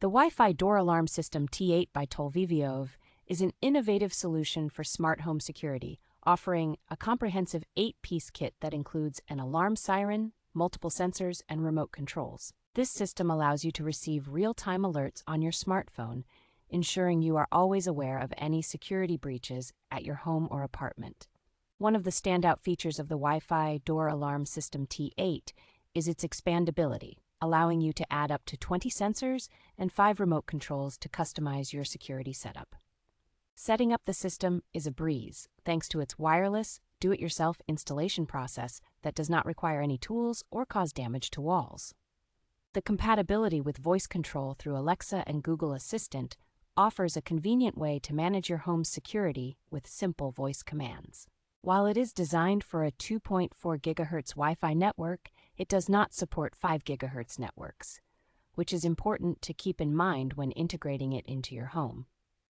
The Wi-Fi door alarm system T8 by tolviviov is an innovative solution for smart home security, offering a comprehensive 8-piece kit that includes an alarm siren, multiple sensors, and remote controls. This system allows you to receive real-time alerts on your smartphone, ensuring you are always aware of any security breaches at your home or apartment. One of the standout features of the Wi-Fi door alarm system T8 is its expandability, allowing you to add up to 20 sensors and 5 remote controls to customize your security setup. Setting up the system is a breeze, thanks to its wireless, do-it-yourself installation process that does not require any tools or cause damage to walls. The compatibility with voice control through Alexa and Google Assistant offers a convenient way to manage your home's security with simple voice commands. While it is designed for a 2.4 GHz Wi-Fi network, it does not support 5 GHz networks, which is important to keep in mind when integrating it into your home.